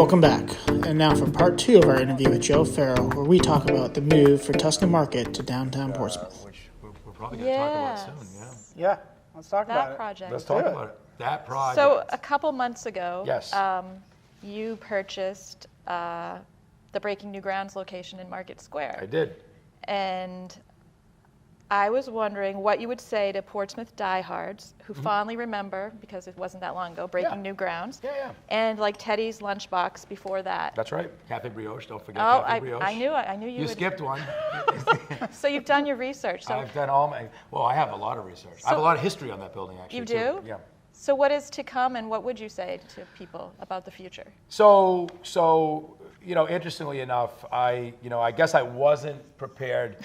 Welcome back. And now for part 2 of our interview with Joe Faro, where we talk about the move for Tuscan Market to downtown Portsmouth. Which we're probably going to talk about soon. Yeah, let's talk about That project. Let's talk about it. That project. So a couple months ago, Yes. You purchased the Breaking New Grounds location in Market Square. I did. And I was wondering what you would say to Portsmouth diehards who fondly remember, because it wasn't that long ago, Breaking New Grounds. Yeah. And like Teddy's Lunchbox before that. That's right. Cafe Brioche. Don't forget Oh, Cafe Brioche. I knew you would. skipped one. So you've done your research. So I've done all my. Well, I have a lot of research. I have a lot of history on that building, actually. You too. do? Yeah. So what is to come, and what would you say to people about the future? So interestingly enough, I guess I wasn't prepared,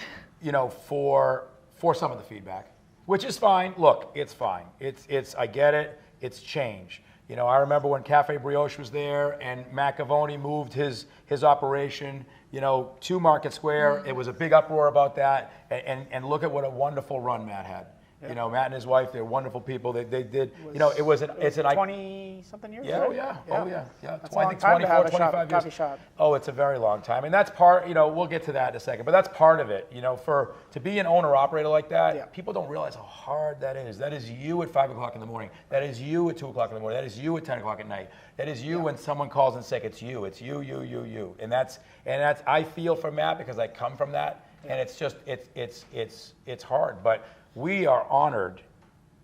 for some of the feedback, which is fine. Look, it's fine. It's I get it. It's change. I remember when Cafe Brioche was there and McAvony moved his operation, to Market Square. It was a big uproar about that, and look at what a wonderful run Matt had. Yeah. Matt and his wife, they're wonderful people. They did, it's an 20-something years? Yeah, right? oh yeah. That's a long time to have a 25 years. coffee shop. Oh, it's a very long time. And that's part, we'll get to that in a second, but that's part of it. To be an owner-operator like that, people don't realize how hard that is. That is you at 5 o'clock in the morning. That is you at 2 o'clock in the morning. That is you at 10 o'clock at night. That is you when someone calls in sick. It's you. It's you. And that's I feel for Matt because I come from that. And it's just, it's hard. But we are honored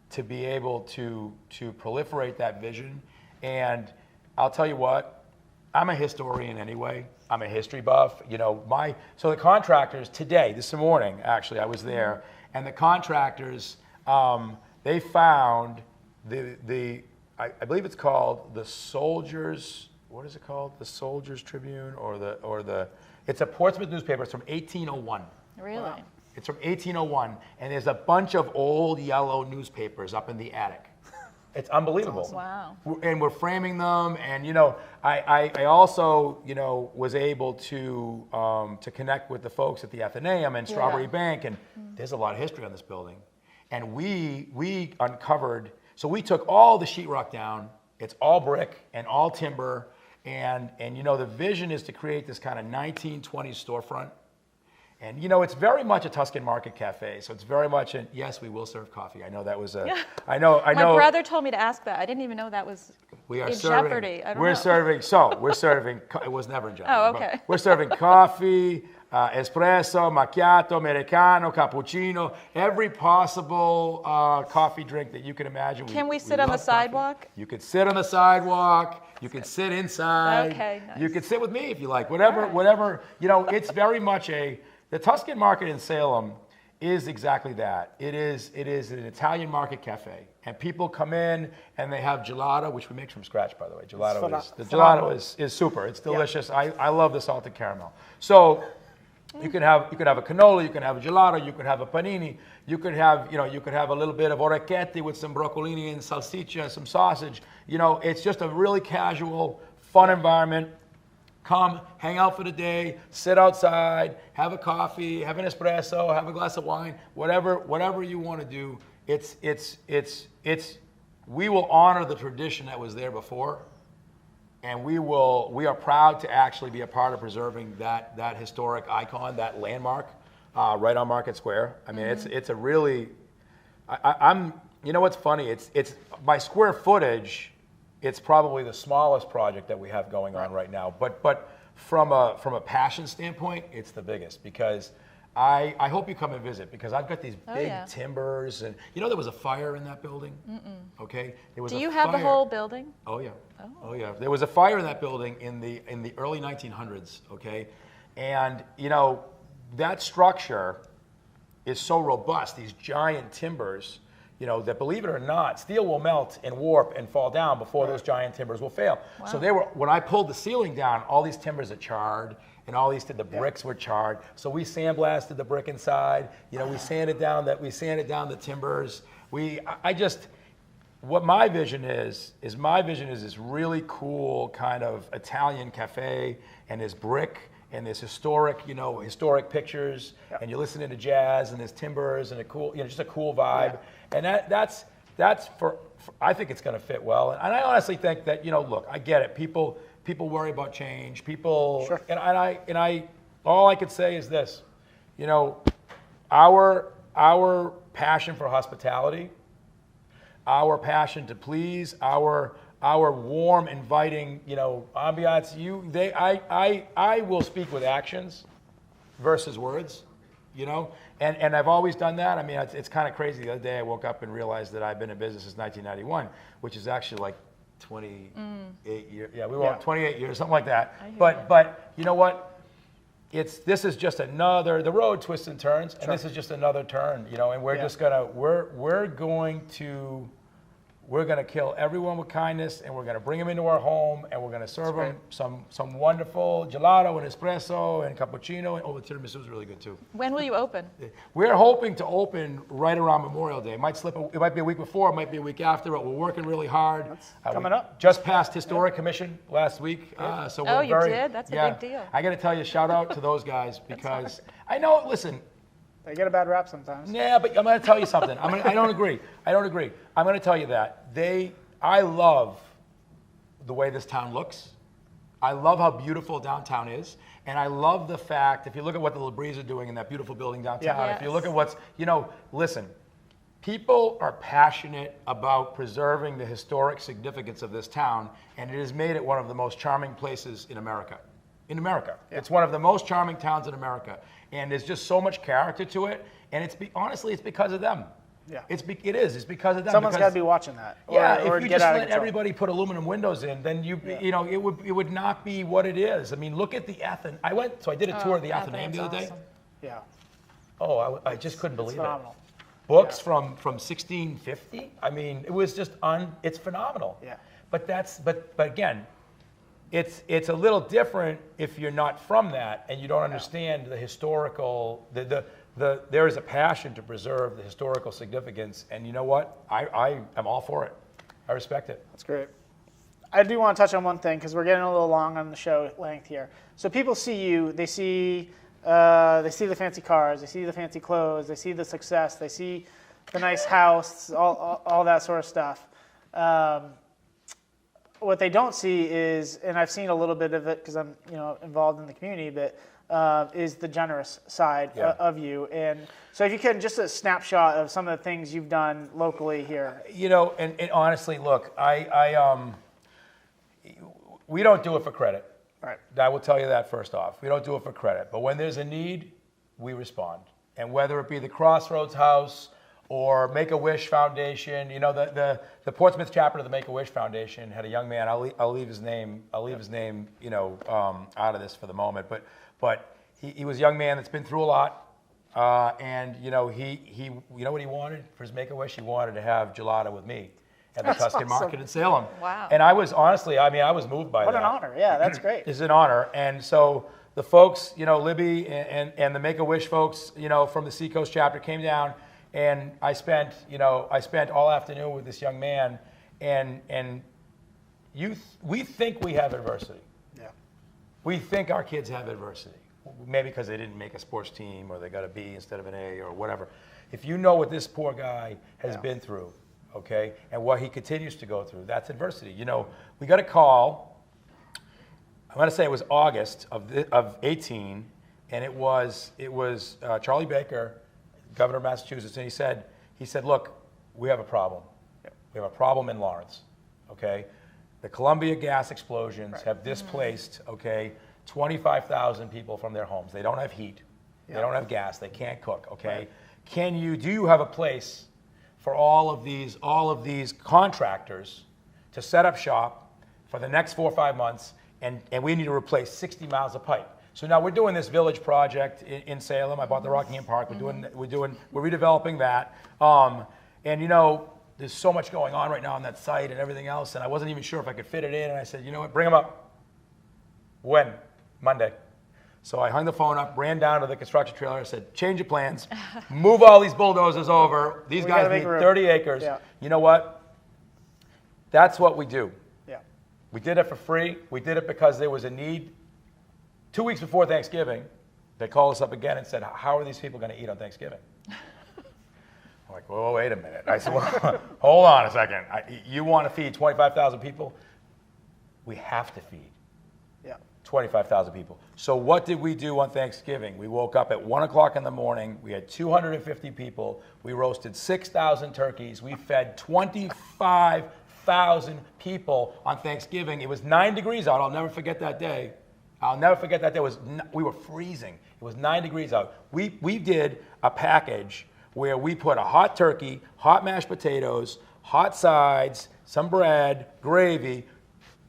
to be able to proliferate that vision. And I'll tell you what, I'm a historian anyway. I'm a history buff. So the contractors today, this morning, actually, I was there, and the contractors, they found I believe it's called the Soldiers, what is it called? The Soldiers Tribune it's a Portsmouth newspaper. It's from 1801. Really? Wow. It's from 1801, and there's a bunch of old yellow newspapers up in the attic. It's unbelievable. Awesome. Wow. And we're framing them, and I also was able to connect with the folks at the Athenaeum and Strawberry Bank, and there's a lot of history on this building, and we uncovered. So we took all the sheetrock down. It's all brick and all timber, and the vision is to create this kind of 1920s storefront. And it's very much a Tuscan Market cafe, so it's very much yes, we will serve coffee. I know that was I know. My brother told me to ask that. I didn't even know that was in jeopardy. We're serving. It was never in jeopardy. Oh, okay. We're serving coffee, espresso, macchiato, americano, cappuccino, every possible coffee drink that you can imagine. Can we sit on the sidewalk? Coffee. You could sit on the sidewalk. You could sit inside. Okay, nice. You could sit with me if you like. Whatever. It's very much the Tuscan Market in Salem is exactly that. It is an Italian market cafe, and people come in and they have gelato, which we make from scratch, by the way. Gelato is super. It's delicious. Yeah. I love the salted caramel. So you can have a cannoli, you can have a gelato, you can have a panini, you could have a little bit of orecchiette with some broccolini and salsiccia, some sausage. It's just a really casual, fun environment. Come, hang out for the day, sit outside, have a coffee, have an espresso, have a glass of wine, whatever you want to do. We will honor the tradition that was there before, and we are proud to actually be a part of preserving that historic icon, that landmark, right on Market Square. I mean, it's a really, I'm. What's funny? It's by square footage. It's probably the smallest project that we have going on right now. But from a passion standpoint, it's the biggest because I hope you come and visit because I've got these big timbers and there was a fire in that building. Okay, Do you have the whole building? Oh yeah. Oh yeah. There was a fire in that building in the early 1900s. Okay, and that structure is so robust. These giant timbers. That believe it or not, steel will melt and warp and fall down before those giant timbers will fail. Wow. So when I pulled the ceiling down, all these timbers are charred and the bricks were charred. So we sandblasted the brick inside. We sanded down the timbers. What my vision is this really cool kind of Italian cafe and this brick and there's historic pictures, and you're listening to jazz, and there's timbers, and just a cool vibe, and that's for I think it's going to fit well, and I honestly think that look, I get it, people people worry about change. People, Sure. and I, all I could say is this, you know, our passion for hospitality, our passion to please, our warm, inviting, you know, ambiance. I will speak with actions versus words, you know, and I've always done that. I mean, it's kind of crazy. The other day I woke up and realized that I've been in business since 1991, which is actually like 28 years. Yeah, we were on 28 years, something like that. But you know what? This is just another. The road twists and turns, and this is just another turn, you know. And we're just gonna we're going to kill everyone with kindness, and we're going to bring them into our home, and we're going to serve them some wonderful gelato and espresso and cappuccino. And the tiramisu is really good too. When will you open? We're hoping to open right around Memorial Day. It might be a week before, it might be a week after, but we're working really hard. Coming up. Just passed Historic Commission last week. So we're you did? That's a big deal. I got to tell you, shout out to those guys because I know, listen, They get a bad rap sometimes. yeah, but I'm going to tell you something. I don't agree. I'm going to tell you that. I love the way this town looks. I love how beautiful downtown is. And I love the fact, if you look at what the LeBreeze are doing in that beautiful building downtown, if you look at what's, you know, listen, people are passionate about preserving the historic significance of this town, and it has made it one of the most charming places in America. It's one of the most charming towns in America. And there's just so much character to it, and honestly, it's because of them. Yeah. It's because of them. Someone's got to be watching that. If you just let everybody put aluminum windows in, then you know, it would not be what it is. I mean, look at the Athenaeum. I did a tour of the Athenaeum the other day. Awesome. Yeah. Oh, I just couldn't believe phenomenal. it. Books from 1650. I mean, it was just it's phenomenal. Yeah. But again, it's a little different if you're not from that and you don't understand the historical. There is a passion to preserve the historical significance, and you know what? I am all for it. I respect it. That's great. I do want to touch on one thing because we're getting a little long on the show length here. So people see you, they see the fancy cars, they see the fancy clothes, they see the success, they see the nice house, all that sort of stuff. What they don't see is, and I've seen a little bit of it because I'm involved in the community, but is the generous side of you. And so if you could, just a snapshot of some of the things you've done locally here. You know, and honestly, look, we don't do it for credit. Right. I will tell you that first off. We don't do it for credit. But when there's a need, we respond. And whether it be the Crossroads House or Make-A-Wish Foundation, you know, the Portsmouth chapter of the Make-A-Wish Foundation had a young man. I'll leave his name. You know, out of this for the moment. But he was a young man that's been through a lot. And you know, he you know what he wanted for his Make-A-Wish? He wanted to have gelato with me at the Tuscan Market in Salem. Wow. And I was honestly, I was moved by that. What an honor. Yeah, that's great. It's an honor. And so the folks, you know, Libby and the Make-A-Wish folks, you know, from the Seacoast chapter came down, and I spent all afternoon with this young man, and we think we have adversity. Yeah. We think our kids have adversity. Maybe because they didn't make a sports team, or they got a B instead of an A, or whatever. If you know what this poor guy has been through, okay, and what he continues to go through, that's adversity. You know, we got a call, I'm going to say it was August of 18, and it was Charlie Baker, governor of Massachusetts, and he said, look, we have a problem. We have a problem in Lawrence, okay? The Columbia gas explosions have displaced, okay, 25,000 people from their homes. They don't have heat. They don't have gas. They can't cook, okay? Right. Do you have a place for all of these contractors to set up shop for the next 4 or 5 months, and we need to replace 60 miles of pipe. So now we're doing this village project in Salem. I bought the Rockingham Park. We're redeveloping that. And you know, there's so much going on right now on that site and everything else, and I wasn't even sure if I could fit it in. And I said, you know what, bring them up. When? Monday. So I hung the phone up, ran down to the construction trailer. I said, change your plans, move all these bulldozers over. These guys need 30 acres. Yeah. You know what? That's what we do. Yeah. We did it for free. We did it because there was a need. 2 weeks before Thanksgiving, they called us up again and said, how are these people going to eat on Thanksgiving? I'm like, well, wait a minute. I said, well, hold on a second. You want to feed 25,000 people? We have to feed. 25,000 people. So what did we do on Thanksgiving? We woke up at 1 o'clock in the morning. We had 250 people. We roasted 6,000 turkeys. We fed 25,000 people on Thanksgiving. It was 9 degrees out. I'll never forget that day. We were freezing. It was 9 degrees out. We did a package where we put a hot turkey, hot mashed potatoes, hot sides, some bread, gravy.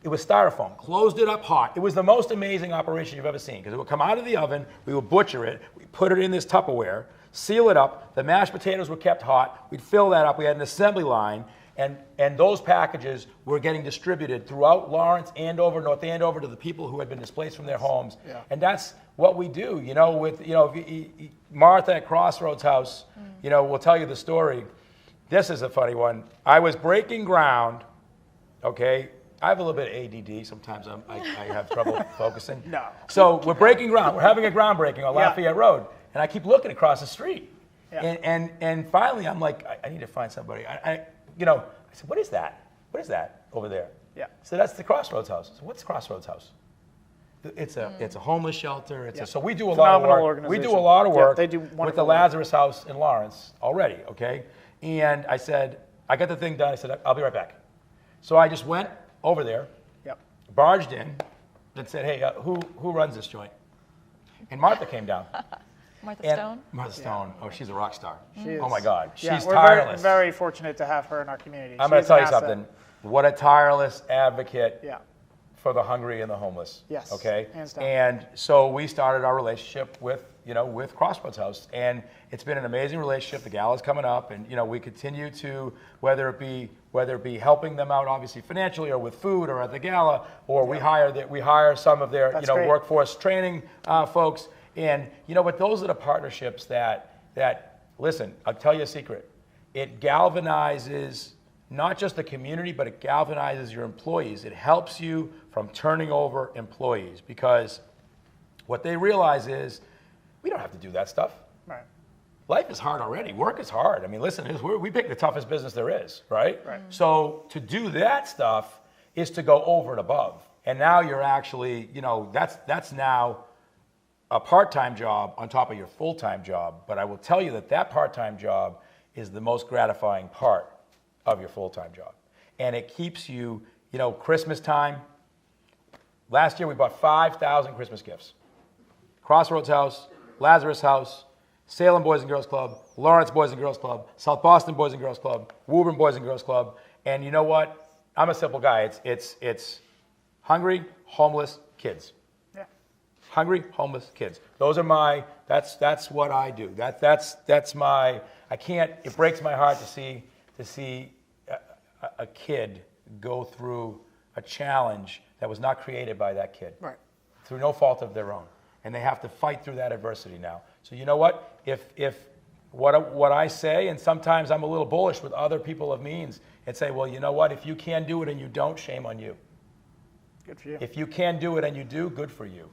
It was styrofoam, closed it up hot. It was the most amazing operation you've ever seen because it would come out of the oven, we would butcher it, we put it in this Tupperware, seal it up, the mashed potatoes were kept hot, we'd fill that up, we had an assembly line, and those packages were getting distributed throughout Lawrence, Andover, North Andover to the people who had been displaced from their homes. Yeah. And that's what we do, Martha at Crossroads House, will tell you the story. This is a funny one. I was breaking ground, okay? I have a little bit of ADD. Sometimes I have trouble focusing. No. So we're breaking ground. We're having a groundbreaking on Lafayette Road. And I keep looking across the street. Yeah. And finally, I'm like, I need to find somebody. I said, what is that? What is that over there? Yeah. So that's the Crossroads House. So what's Crossroads House? It's a homeless shelter. So we do a lot of work. We do a lot of work they do with the Lazarus House in Lawrence already, okay? And I said, I got the thing done. I said, I'll be right back. So I just went over there, barged in, and said, hey, who runs this joint? And Martha came down. Martha Stone? Martha Stone. Oh, she's a rock star. She is. Oh, my God. She's we're tireless. Very, very fortunate to have her in our community. I'm going to tell you something. What a tireless advocate for the hungry and the homeless. Yes. Okay? Hands down. And so we started our relationship with Crossroads House. And it's been an amazing relationship. The gala's coming up. And, we continue to, whether it be helping them out, obviously, financially or with food or at the gala, or we hire some of their, workforce training folks. And, but those are the partnerships that, listen, I'll tell you a secret. It galvanizes not just the community, but it galvanizes your employees. It helps you from turning over employees because what they realize is we don't have to do that stuff. Right. Life is hard already. Work is hard. I mean, listen, we pick the toughest business there is, right? So to do that stuff is to go over and above. And now you're actually, that's now a part-time job on top of your full-time job. But I will tell you that part-time job is the most gratifying part of your full-time job. And it keeps you, Christmas time. Last year we bought 5,000 Christmas gifts. Crossroads House, Lazarus House, Salem Boys and Girls Club, Lawrence Boys and Girls Club, South Boston Boys and Girls Club, Woburn Boys and Girls Club. And you know what? I'm a simple guy. It's hungry, homeless kids. Yeah. Hungry, homeless kids. Those are that's what I do. That's my, it breaks my heart to see a kid go through a challenge that was not created by that kid. Right. Through no fault of their own. And they have to fight through that adversity now. So you know what? If what I say, and sometimes I'm a little bullish with other people of means, and say, well, you know what? If you can do it and you don't, shame on you. Good for you. If you can do it and you do, good for you.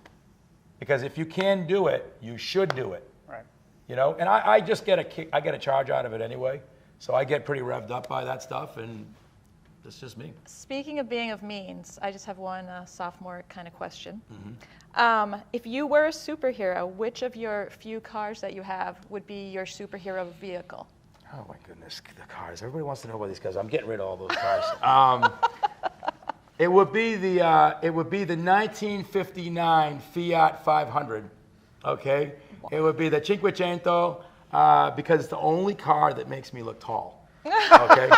Because if you can do it, you should do it. Right. And I just get a charge out of it anyway. So I get pretty revved up by that stuff, and that's just me. Speaking of being of means, I just have one sophomore kind of question. Mm-hmm. If you were a superhero, which of your few cars that you have would be your superhero vehicle? Oh my goodness, the cars! Everybody wants to know about these cars. I'm getting rid of all those cars. It would be the 1959 Fiat 500. Okay, it would be the Cinquecento. Because it's the only car that makes me look tall. Okay,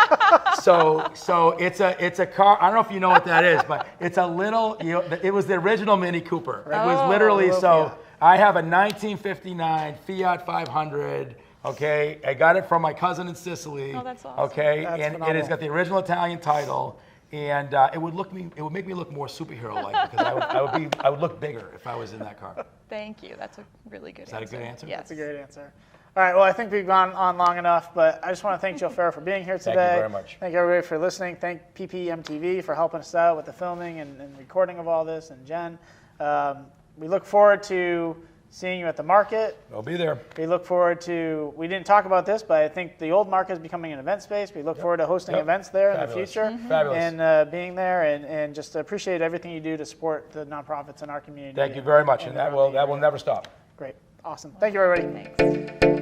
so it's a car. I don't know if you know what that is, but it's a little. It was the original Mini Cooper. It was literally so. I have a 1959 Fiat 500. Okay, I got it from my cousin in Sicily. Oh, that's awesome. Okay, that's and phenomenal. it has got the original Italian title. And it would make me look more superhero-like because I would look bigger if I was in that car. Thank you. That's a really good answer. Is that a good answer? Yes. That's a great answer. All right, well, I think we've gone on long enough, but I just want to thank Joe Faro for being here today. Thank you very much. Thank everybody for listening. Thank PPMTV for helping us out with the filming and recording of all this, and Jen. We look forward to seeing you at the market. I'll be there. We look forward to, we didn't talk about this, but I think the old market is becoming an event space. We look forward to hosting events there in the future. Fabulous. And being there and just appreciate everything you do to support the nonprofits in our community. Thank you very much. And that will never stop. Great. Awesome. Thank you, everybody. Thanks.